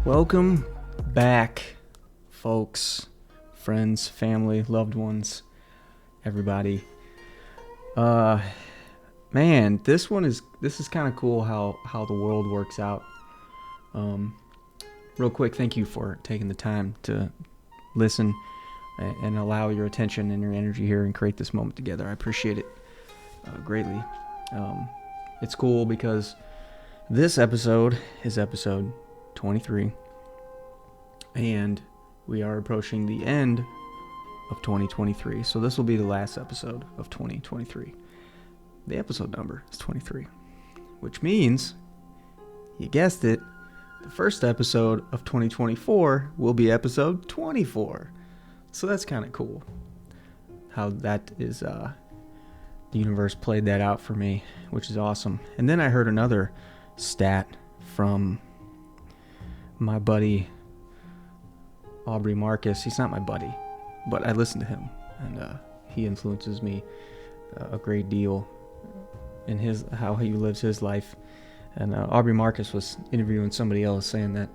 Welcome back, folks, friends, family, loved ones, everybody. Man, this is kind of cool how the world works out. Real quick, thank you for taking the time to listen and allow your attention and your energy here and create this moment together. I appreciate it greatly. It's cool because this episode is episode 23, and we are approaching the end of 2023, so this will be the last episode of 2023. The episode number is 23, which means, you guessed it, the first episode of 2024 will be episode 24. So that's kind of cool how that is, the universe played that out for me, which is awesome. And then I heard another stat from my buddy Aubrey Marcus. He's not my buddy, but I listen to him, and he influences me a great deal in how he lives his life. And Aubrey Marcus was interviewing somebody else saying that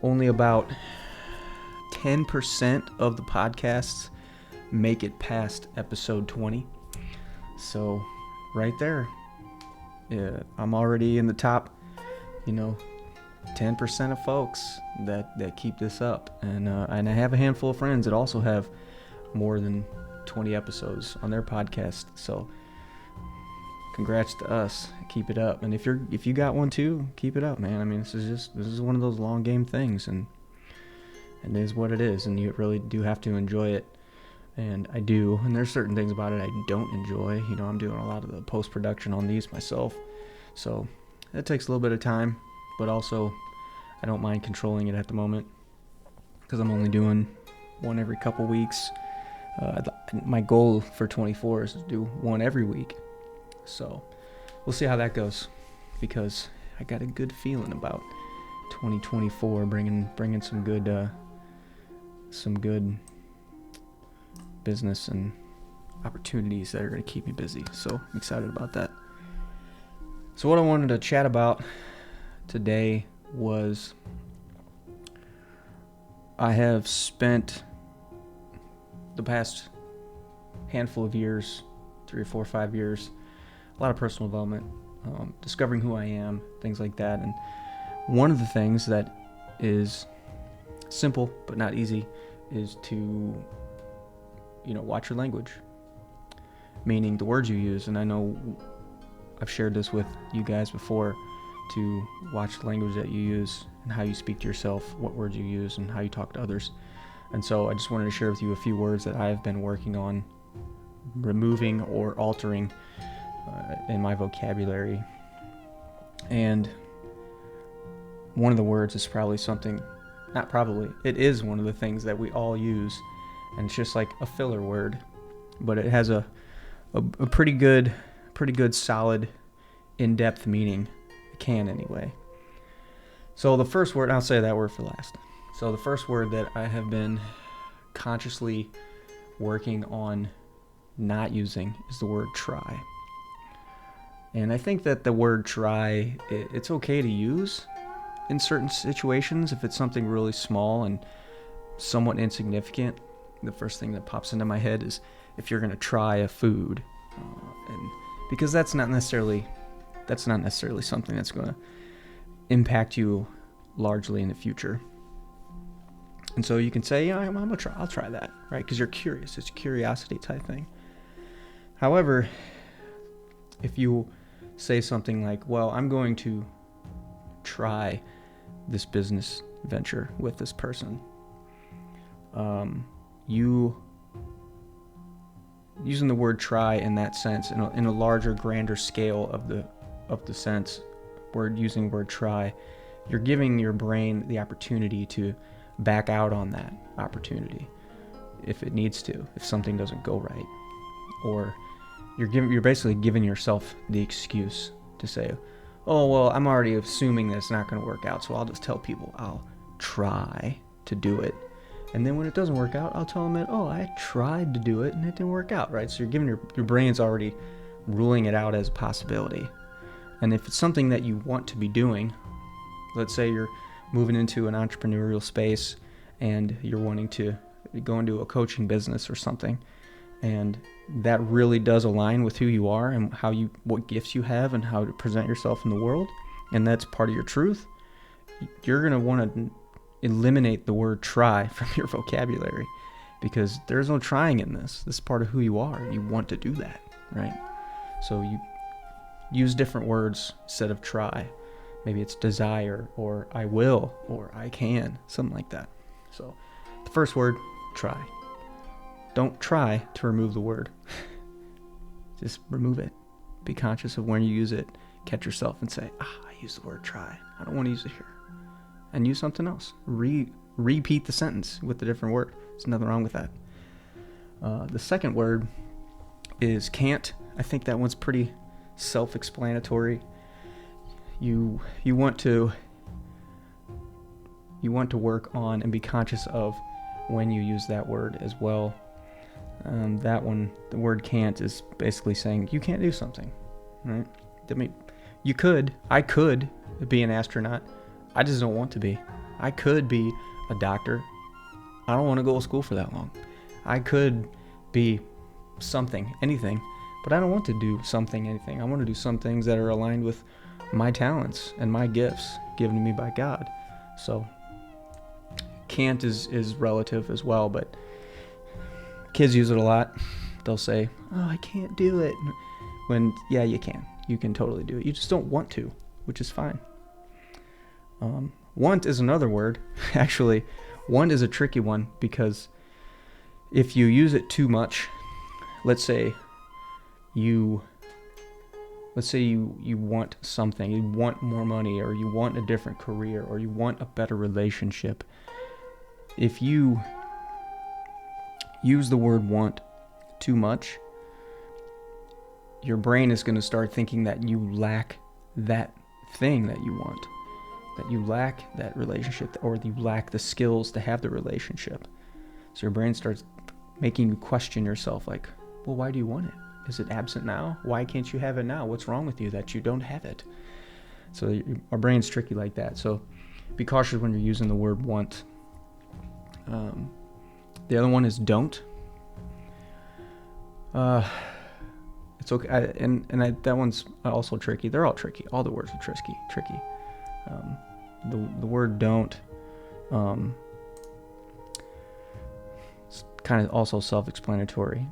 only about 10% of the podcasts make it past episode 20. So right there, yeah, I'm already in the top, 10% of folks that keep this up. And I have a handful of friends that also have more than 20 episodes on their podcast. So congrats to us. Keep it up. And if you got one too, keep it up, man. I mean, this is one of those long game things, and it is what it is, and you really do have to enjoy it. And I do. And there's certain things about it I don't enjoy. I'm doing a lot of the post-production on these myself, so that takes a little bit of time. But also, I don't mind controlling it at the moment because I'm only doing one every couple weeks. My goal for 24 is to do one every week. So we'll see how that goes, because I got a good feeling about 2024 bringing some good business and opportunities that are going to keep me busy. So I'm excited about that. So what I wanted to chat about today was, I have spent the past handful of years, 3 or 4 or 5 years, a lot of personal development, discovering who I am, things like that. And one of the things that is simple but not easy is to, watch your language, meaning the words you use. And I know I've shared this with you guys before, to watch the language that you use and how you speak to yourself, what words you use, and how you talk to others. And so I just wanted to share with you a few words that I've been working on removing or altering in my vocabulary. And one of the words is probably something, not probably, it is one of the things that we all use, and it's just like a filler word, but it has a pretty good solid in-depth meaning. It can anyway. So the first word, I'll say that word for last. So the first word that I have been consciously working on not using is the word try. And I think that the word try, it's okay to use in certain situations. If it's something really small and somewhat insignificant, the first thing that pops into my head is if you're going to try a food. And because that's not necessarily something that's going to impact you largely in the future. And so you can say, I'll try that, right? Because you're curious. It's a curiosity type thing. However, if you say something like, well, I'm going to try this business venture with this person, you using the word try in that sense, in a larger, grander scale of the sense, using word try, you're giving your brain the opportunity to back out on that opportunity if it needs to, if something doesn't go right. Or you're basically giving yourself the excuse to say, oh, well, I'm already assuming that it's not going to work out, so I'll just tell people I'll try to do it. And then when it doesn't work out, I'll tell them that, I tried to do it and it didn't work out, right? So you're giving your brain's already ruling it out as a possibility. And if it's something that you want to be doing, let's say you're moving into an entrepreneurial space and you're wanting to go into a coaching business or something, and that really does align with who you are and what gifts you have and how to present yourself in the world, and that's part of your truth, you're going to want to eliminate the word try from your vocabulary, because there's no trying in this. This is part of who you are. You want to do that, right? So you use different words instead of try. Maybe it's desire, or I will, or I can, something like that. So the first word, try. Don't try to remove the word. Just remove it. Be conscious of when you use it. Catch yourself and say, I use the word try. I don't want to use it here. And use something else. Repeat the sentence with a different word. There's nothing wrong with that. The second word is can't. I think that one's pretty self-explanatory. You want to work on and be conscious of when you use that word as well. That one, the word can't, is basically saying you can't do something, right? I mean, I could be an astronaut. I just don't want to be. I could be a doctor. I don't want to go to school for that long. I could be something, anything, but I don't want to do something, anything. I want to do some things that are aligned with my talents and my gifts given to me by God. So can't is relative as well, but kids use it a lot. They'll say, I can't do it. When, yeah, you can. You can totally do it. You just don't want to, which is fine. Want is another word. Actually, want is a tricky one, because if you use it too much, let's say you want something, you want more money, or you want a different career, or you want a better relationship. If you use the word want too much, your brain is going to start thinking that you lack that thing that you want, that you lack that relationship, or you lack the skills to have the relationship. So your brain starts making you question yourself, like, well, why do you want it? Is it absent now? Why can't you have it now? What's wrong with you that you don't have it? So our brain's tricky like that. So be cautious when you're using the word want. The other one is don't. It's okay, that one's also tricky. They're all tricky. All the words are tricky. The word don't, it's kind of also self-explanatory,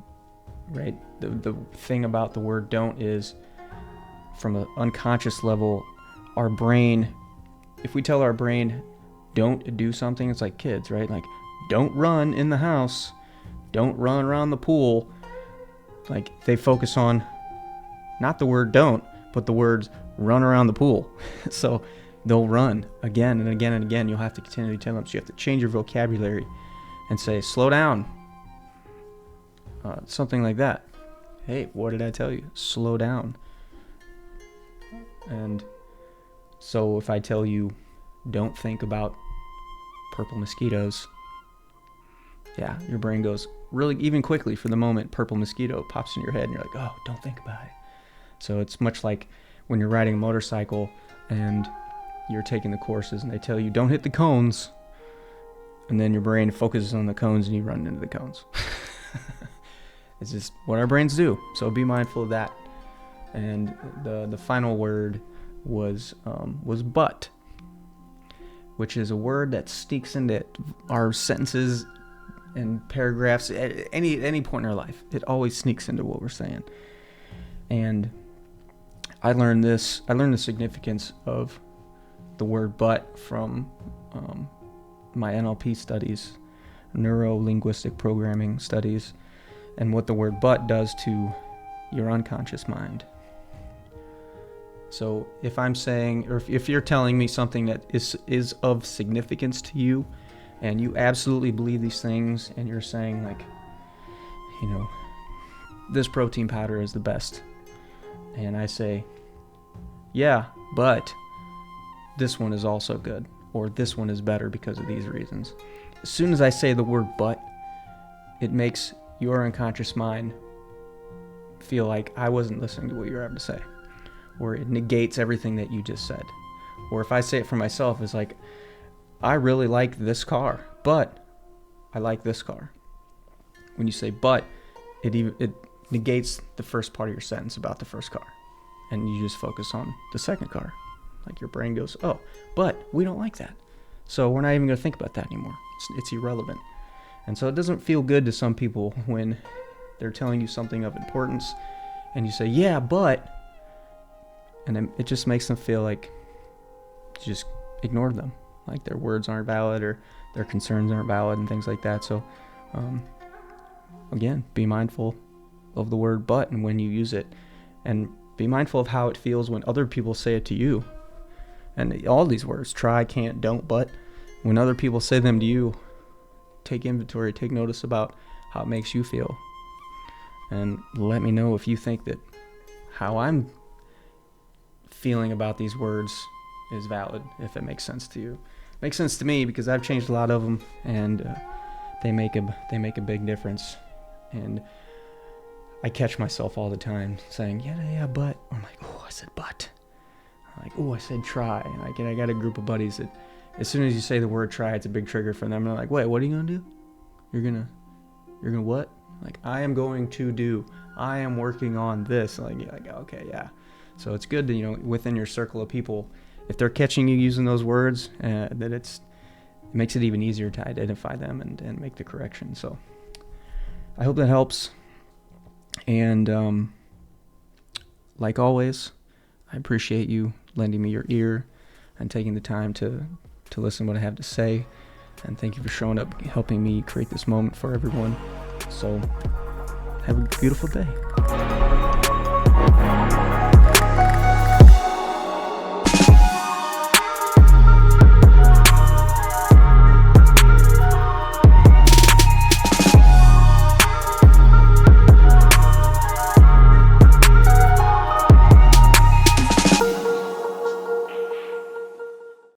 right? The thing about the word don't is, from an unconscious level, our brain, if we tell our brain don't do something, it's like kids, right? Like, don't run in the house, don't run around the pool. Like, they focus on not the word don't, but the words run around the pool. So they'll run again and again and again. You'll have to continually tell them. So you have to change your vocabulary and say, slow down. Something like that. Hey, what did I tell you? Slow down. And so if I tell you, don't think about purple mosquitoes, yeah, your brain goes really, even quickly for the moment, purple mosquito pops in your head and you're like, oh, don't think about it. So it's much like when you're riding a motorcycle and you're taking the courses and they tell you don't hit the cones, and then your brain focuses on the cones and you run into the cones. It's just what our brains do. So be mindful of that. And the final word was but, which is a word that sneaks into our sentences and paragraphs at any point in our life. It always sneaks into what we're saying. And I learned the significance of the word but from my NLP studies, neuro-linguistic programming studies, and what the word but does to your unconscious mind. So if I'm saying, or if you're telling me something that is of significance to you, and you absolutely believe these things, and you're saying, like, you know, this protein powder is the best, and I say, yeah, but this one is also good, or this one is better because of these reasons. As soon as I say the word but, it makes your unconscious mind feel like I wasn't listening to what you were having to say, or it negates everything that you just said. Or if I say it for myself, it's like, I really like this car, but I like this car. When you say but, it negates the first part of your sentence about the first car, and you just focus on the second car. Like your brain goes, oh, but we don't like that, so we're not even going to think about that anymore. It's irrelevant. And so it doesn't feel good to some people when they're telling you something of importance and you say, yeah, but, and then it just makes them feel like you just ignored them, like their words aren't valid or their concerns aren't valid and things like that. So again, be mindful of the word but and when you use it, and be mindful of how it feels when other people say it to you. And all these words, try, can't, don't, but, when other people say them to you, take inventory, take notice about how it makes you feel. And let me know if you think that how I'm feeling about these words is valid, if it makes sense to you. It makes sense to me because I've changed a lot of them, and they make a big difference. And I catch myself all the time saying, yeah, but. I'm like, oh, I said but. I'm like, oh, I said try. And I got a group of buddies that as soon as you say the word try, it's a big trigger for them. And they're like, wait, what are you going to do? You're going to what? Like, I am going to do. I am working on this. Like, okay, yeah. So it's good to, within your circle of people, if they're catching you using those words, that it makes it even easier to identify them and make the correction. So I hope that helps. And like always, I appreciate you lending me your ear and taking the time to listen to what I have to say. And thank you for showing up, helping me create this moment for everyone. So have a beautiful day.